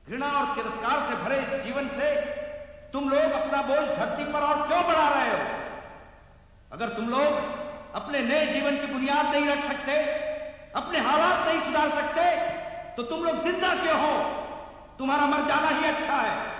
घृणा और तिरस्कार से भरे इस जीवन से तुम लोग अपना बोझ धरती पर और क्यों बढ़ा रहे हो? अगर तुम लोग अपने नए जीवन की बुनियाद नहीं रख सकते, अपने हालात नहीं सुधार सकते, तो तुम लोग जिंदा क्यों हो? तुम्हारा मर जाना ही अच्छा है।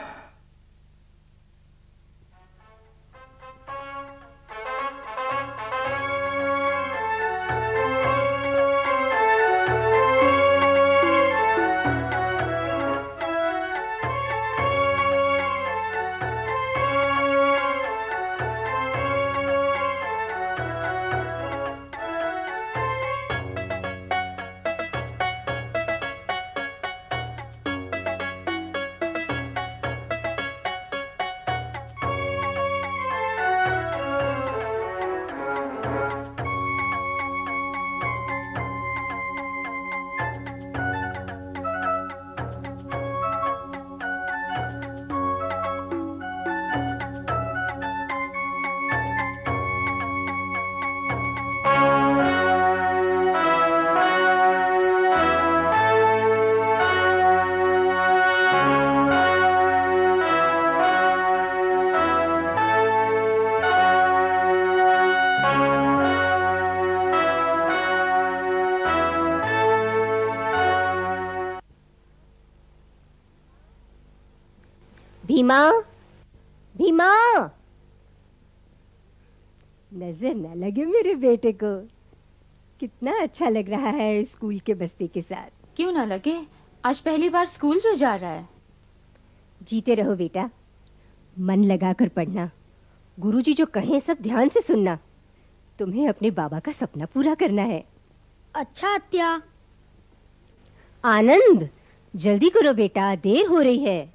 भीमा, भीमा, नजर न लगे मेरे बेटे को। कितना अच्छा लग रहा है स्कूल के बस्ते के साथ। क्यों ना लगे, आज पहली बार स्कूल जो जा रहा है। जीते रहो बेटा, मन लगाकर पढ़ना, गुरुजी जो कहें सब ध्यान से सुनना। तुम्हें अपने बाबा का सपना पूरा करना है। अच्छा अत्या। आनंद, जल्दी करो बेटा, देर हो रही है।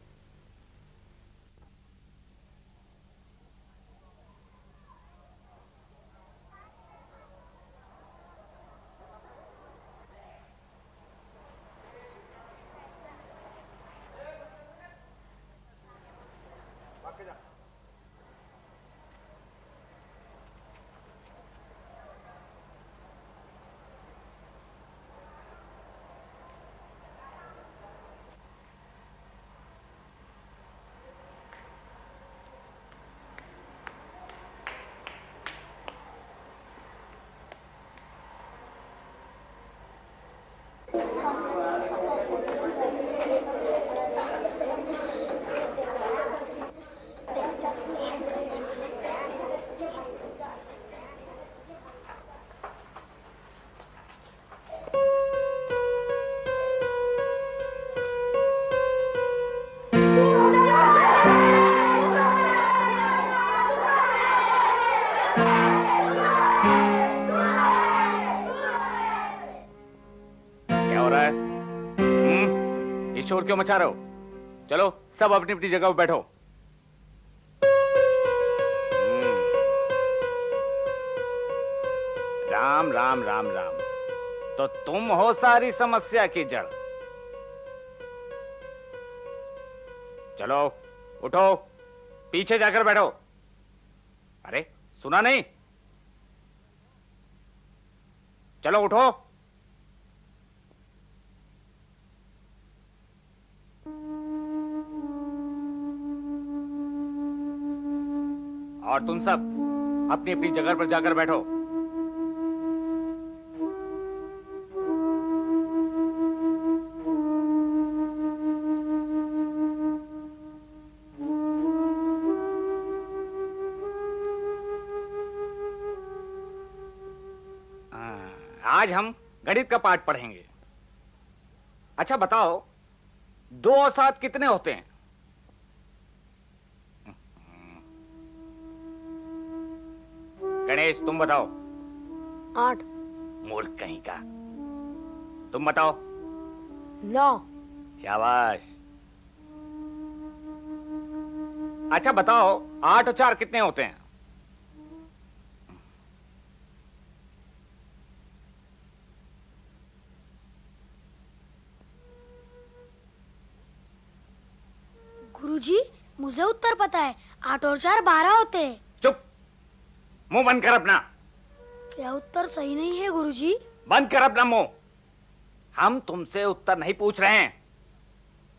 शोर क्यों मचा रहे हो? चलो सब अपनी अपनी जगह पर बैठो। राम राम राम राम। तो तुम हो सारी समस्या की जड़। चलो उठो, पीछे जाकर बैठो। अरे सुना नहीं? चलो उठो। और तुम सब अपनी अपनी जगह पर जाकर बैठो। आज हम गणित का पाठ पढ़ेंगे। अच्छा बताओ, 2 और 7 कितने होते हैं? गणेश तुम बताओ। 8। मूर्ख कहीं का। तुम बताओ। 9। शाबाश। अच्छा बताओ, 8 और 4 कितने होते हैं? गुरुजी, मुझे उत्तर पता है। 8 और 4 12 होते हैं। चुप, मुंह बंद कर अपना। क्या उत्तर सही नहीं है गुरुजी? बंद कर अपना मुंह। हम तुमसे उत्तर नहीं पूछ रहे हैं।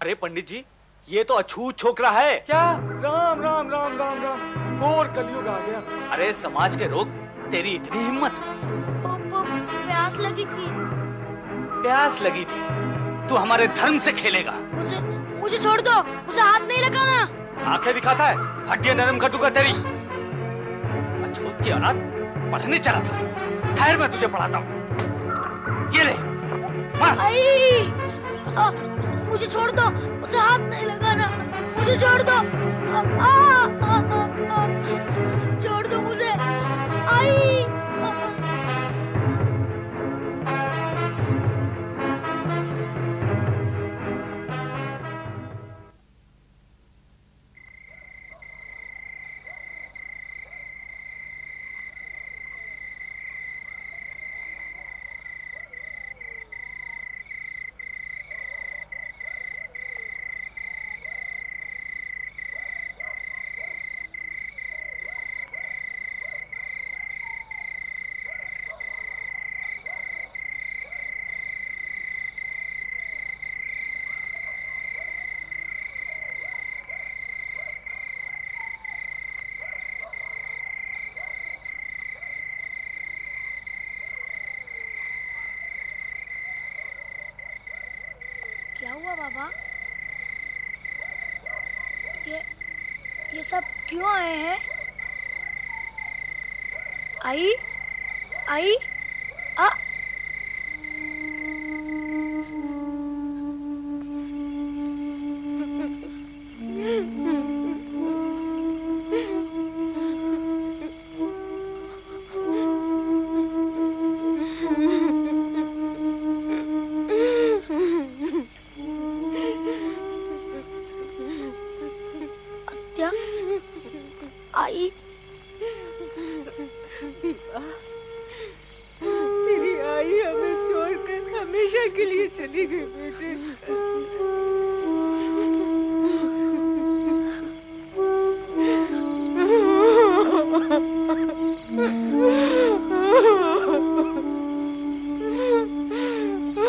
अरे पंडित जी, ये तो अछूत छोकरा है। क्या? राम राम राम राम राम, घोर कलयुग आ गया। अरे समाज के रोग, तेरी इतनी हिम्मत। प्यास लगी थी। प्यास लगी थी? तू हमारे धर्म से खेलेगा? मुझे छोड़ दो, मुझे हाथ नहीं लगाना। आंखें दिखाता है, हड्डियां नरम कर दूंगा तेरी। अछूत की औलाद, पढ़ने चला था। ठहर, मैं तुझे पढ़ाता हूँ। ये ले, मार। मुझे छोड़ दो, मुझे हाथ नहीं लगाना। मुझे छोड़ दो, छोड़ दो मुझे। आई क्या हुआ बाबा? ये सब क्यों आए हैं? आई आ आई तेरी आई हमें छोड़कर हमेशा के लिए चली गई बेटे।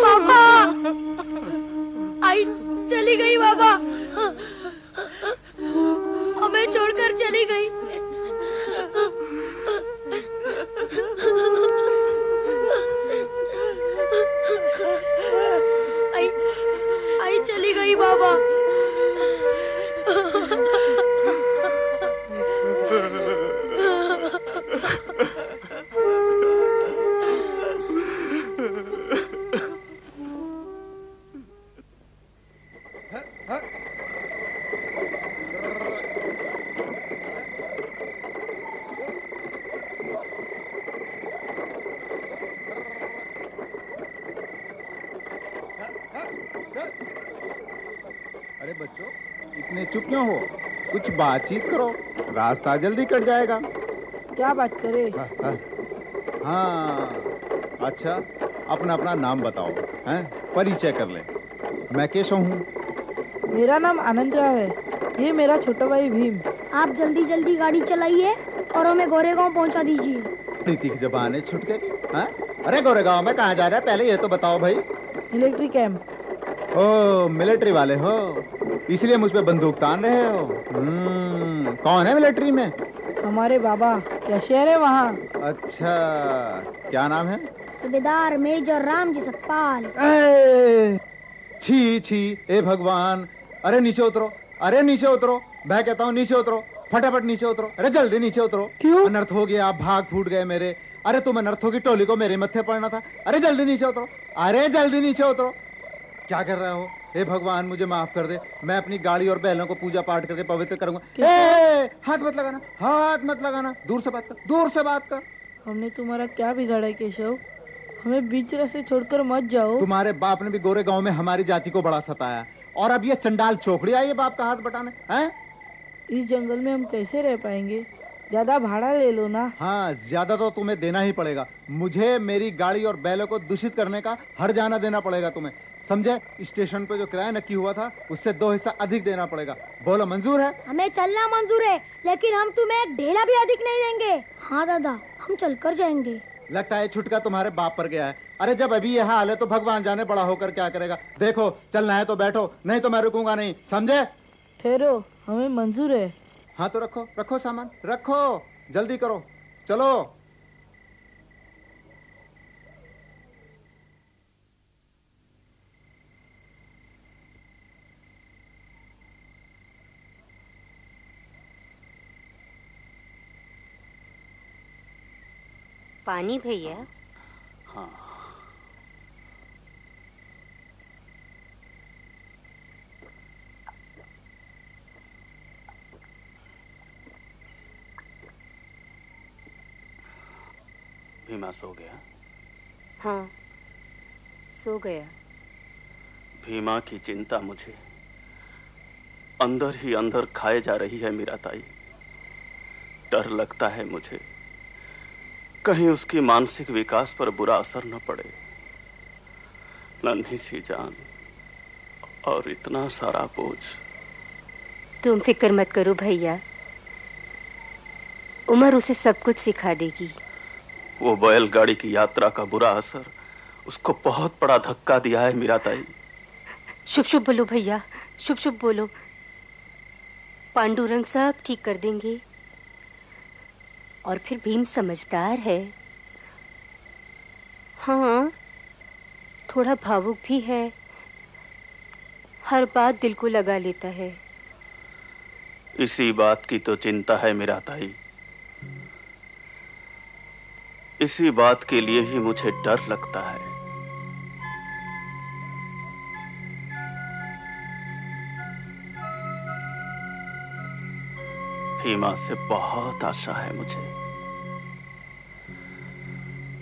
बाबा, आई चली गई बाबा, हमें छोड़कर चली गई। आई चली गई बाबा। अरे बच्चों, इतने चुप क्यों हो? कुछ बातचीत करो, रास्ता जल्दी कट जाएगा। क्या बात करे? हाँ, अच्छा, अपना अपना नाम बताओ, हैं? परिचय कर ले। मैं केशव हूँ। मेरा नाम आनंदराव है, ये मेरा छोटा भाई भीम। आप जल्दी जल्दी गाड़ी चलाइए और हमें गोरेगांव पहुंचा दीजिए। प्रीति की जबान छुट गई। अरे गोरेगांव में कहाँ जा रहा है, पहले ये तो बताओ भाई। Military camp. ओ, मिलिट्री वाले हो, इसलिए मुझ पे बंदूक तान रहे हो। कौन है मिलिट्री में? हमारे बाबा कैशियर है वहाँ। अच्छा, क्या नाम है? सूबेदार मेजर रामजी सतपाल। छी छी, ए भगवान, अरे नीचे उतरो, अरे नीचे उतरो, मैं कहता हूँ नीचे उतरो, फटाफट नीचे उतरो, अरे जल्दी नीचे उतरो। क्यों? अनर्थ हो गया, भाग फूट गए मेरे। अरे तुम अनर्थों की टोली को मेरे मत्थे पड़ना था। अरे जल्दी नीचे उतरो, अरे जल्दी नीचे उतरो। क्या कर रहे हो? हे भगवान, मुझे माफ कर दे, मैं अपनी गाड़ी और बैलों को पूजा पाठ करके पवित्र करूंगा। हाथ मत लगाना, हाथ मत लगाना, दूर से बात कर, दूर से बात कर। हमने तुम्हारा क्या बिगाड़ा है केशव? हमें बीच रास्ते छोड़कर मत जाओ। तुम्हारे बाप ने भी गोरेगांव में हमारी जाति को बड़ा सताया, और अब ये चंडाल चौकड़ी आई है बाप का हाथ बटाने। हैं? इस जंगल में हम कैसे रह पाएंगे? ज्यादा भाड़ा ले लो ना। हाँ, ज्यादा तो तुम्हें देना ही पड़ेगा। मुझे मेरी गाड़ी और बैलों को दूषित करने का हर्जाना देना पड़ेगा तुम्हें, समझे? स्टेशन पे जो किराया नक्की हुआ था उससे 2 हिस्सा अधिक देना पड़ेगा। बोलो, मंजूर है? हमें चलना मंजूर है, लेकिन हम तुम्हें एक ढेला भी अधिक नहीं देंगे। हाँ दादा, हम चलकर जाएंगे। लगता है छुटका तुम्हारे बाप पर गया है। अरे जब अभी ये हाल है तो भगवान जाने बड़ा होकर क्या करेगा। देखो चलना है तो बैठो, नहीं तो मैं रुकूंगा नहीं, समझे? ठहरो, हमें मंजूर है। हाँ तो रखो रखो सामान रखो, जल्दी करो, चलो। पानी भैया। हाँ। भीमा सो गया? हाँ, सो गया। भीमा की चिंता मुझे अंदर ही अंदर खाए जा रही है मीरा ताई। डर लगता है मुझे कहीं उसकी मानसिक विकास पर बुरा असर न पड़े। नन्ही सी जान और इतना सारा बोझ। तुम फिक्र मत करो भैया, उम्र उसे सब कुछ सिखा देगी। वो बैलगाड़ी की यात्रा का बुरा असर उसको बहुत बड़ा धक्का दिया है मीरा ताई। शुभ शुभ बोलो भैया, शुभ शुभ बोलो। पांडुरंग सब ठीक कर देंगे। और फिर भीम समझदार है। हाँ, थोड़ा भावुक भी है, हर बात दिल को लगा लेता है। इसी बात की तो चिंता है मीरा ताई। इसी बात के लिए ही मुझे डर लगता है। भीमा से बहुत आशा है मुझे।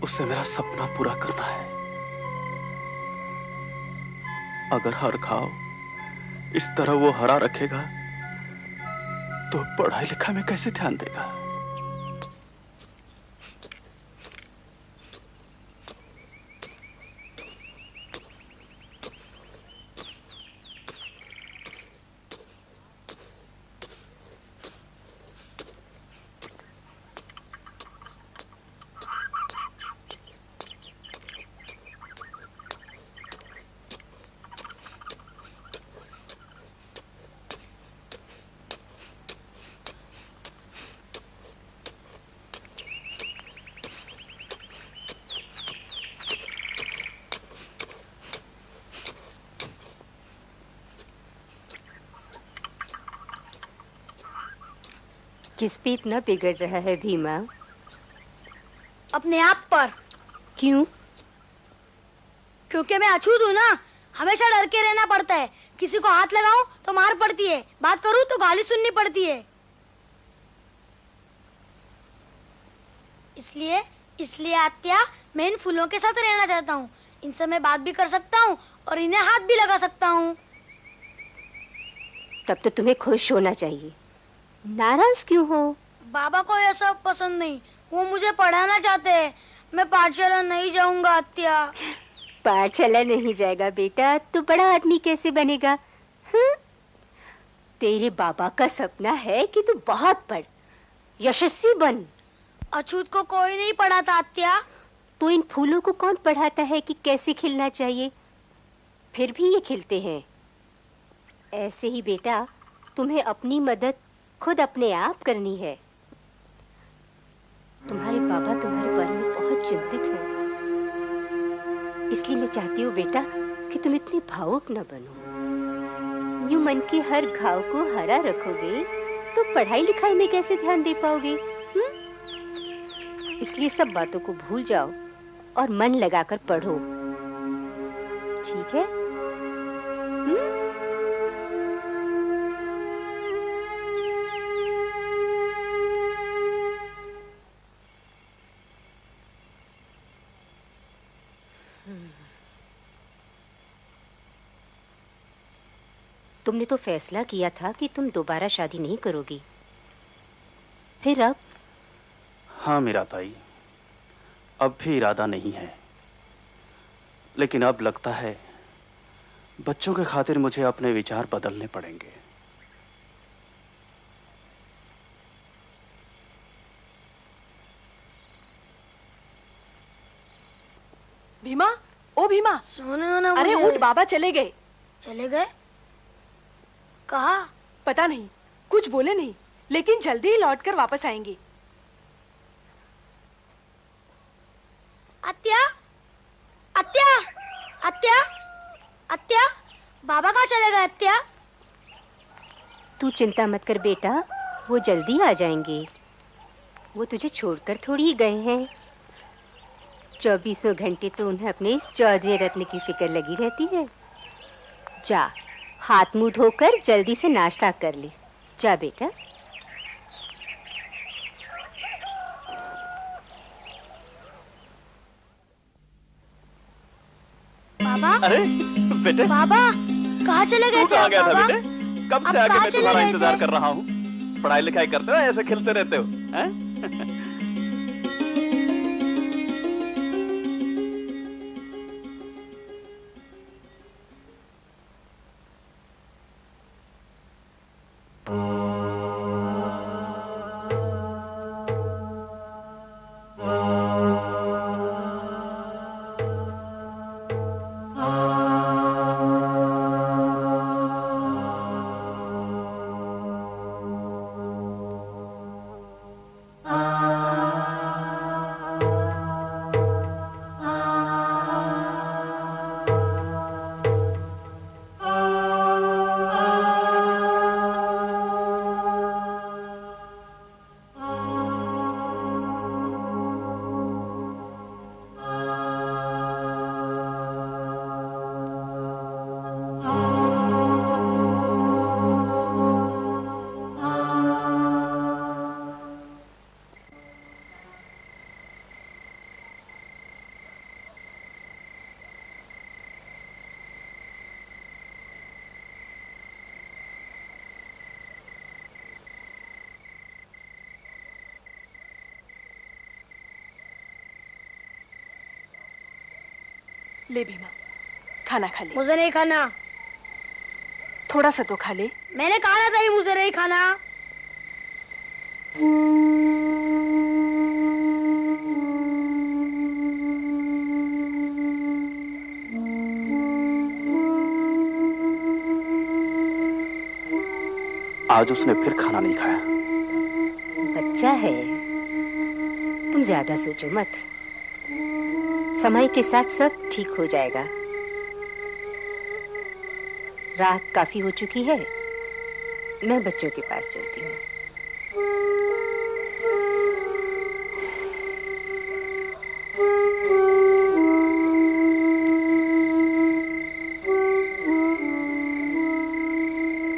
उससे मेरा सपना पूरा करना है। अगर हर घाव इस तरह वो हरा रखेगा तो पढ़ाई लिखाई में कैसे ध्यान देगा? किस पे इतना बिगड़ रहा है भीमा? अपने आप पर। क्यों? क्योंकि मैं अछूत हूँ ना, हमेशा डर के रहना पड़ता है। किसी को हाथ लगाऊं तो मार पड़ती है, बात करूं तो गाली सुननी पड़ती है। इसलिए आत्या, मैं इन फूलों के साथ रहना चाहता हूँ। इनसे मैं बात भी कर सकता हूँ और इन्हें हाथ भी लगा सकता हूँ। तब तो तुम्हें खुश होना चाहिए, नाराज क्यों हो? बाबा को यह सब पसंद नहीं, वो मुझे पढ़ाना चाहते हैं। मैं पाठशाला नहीं जाऊंगा आत्या। पाठशाला नहीं जाएगा बेटा तो बड़ा आदमी कैसे बनेगा? तेरे बाबा का सपना है कि तू बहुत पढ़, यशस्वी बन। अछूत को कोई नहीं पढ़ाता आत्या। तो इन फूलों को कौन पढ़ाता है कि कैसे खिलना चाहिए? फिर भी ये खिलते हैं। ऐसे ही बेटा, तुम्हें अपनी मदद खुद अपने आप करनी है। तुम्हारे बाबा तुम्हारे बारे में बहुत चिंतित हैं। इसलिए मैं चाहती हूँ बेटा कि तुम इतने भावुक न बनो। यूं मन के हर घाव को हरा रखोगे तो पढ़ाई लिखाई में कैसे ध्यान दे पाओगे? इसलिए सब बातों को भूल जाओ और मन लगाकर पढ़ो, ठीक है? तुमने तो फैसला किया था कि तुम दोबारा शादी नहीं करोगी, फिर अब? हाँ मीरा ताई, अब भी इरादा नहीं है, लेकिन अब लगता है बच्चों के खातिर मुझे अपने विचार बदलने पड़ेंगे। भीमा, ओ भीमा, सोने दो ना अरे मुझे। उठ, बाबा चले गए। चले गए? कहाँ? पता नहीं, कुछ बोले नहीं, लेकिन जल्दी ही लौटकर वापस आएंगे। अत्या, अत्या, अत्या, अत्या, बाबा कहाँ चले गए अत्या? तू चिंता मत कर बेटा, वो जल्दी आ जाएंगे। वो तुझे छोड़कर थोड़ी ही गए हैं। 24 घंटे तो उन्हें अपने इस 14वें रत्न की फिक्र लगी रहती है। जा, हाथ मुंह धोकर जल्दी से नाश्ता कर ले। जा बेटा। बाबा, अरे बेटे, बाबा कहाँ चले गए तू थे कहाँ गया था बाबा? बेटे? कब से आप आके कहाँ मैं चले तुम्हारा गए इंतजार थे? कर रहा हूँ। पढ़ाई लिखाई करते हो, ऐसे खिलते रहते हो, हैं? ले भीमा, खाना खा ले। मुझे नहीं खाना। थोड़ा सा तो खा ले। मैंने कहा था ही मुझे नहीं खाना। आज उसने फिर खाना नहीं खाया। बच्चा है, तुम ज्यादा सोचो मत। समय के साथ सब ठीक हो जाएगा। रात काफी हो चुकी है, मैं बच्चों के पास चलती हूँ।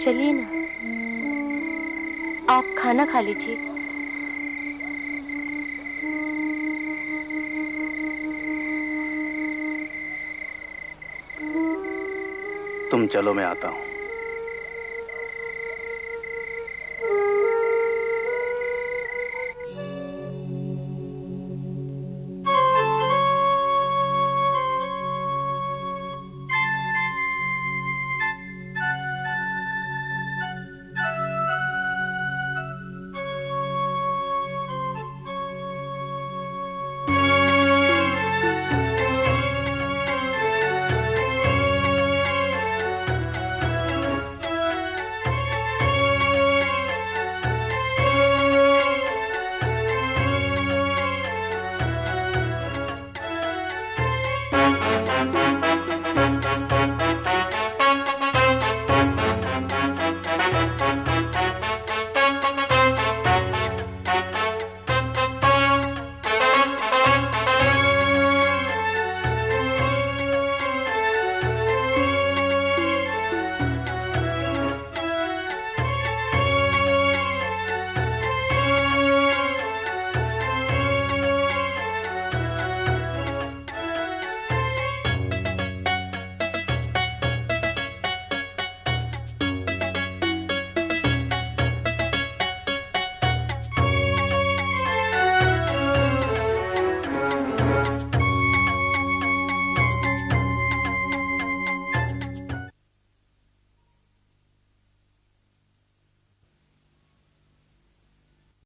चलिए ना, आप खाना खा लीजिए। तुम चलो, मैं आता हूँ।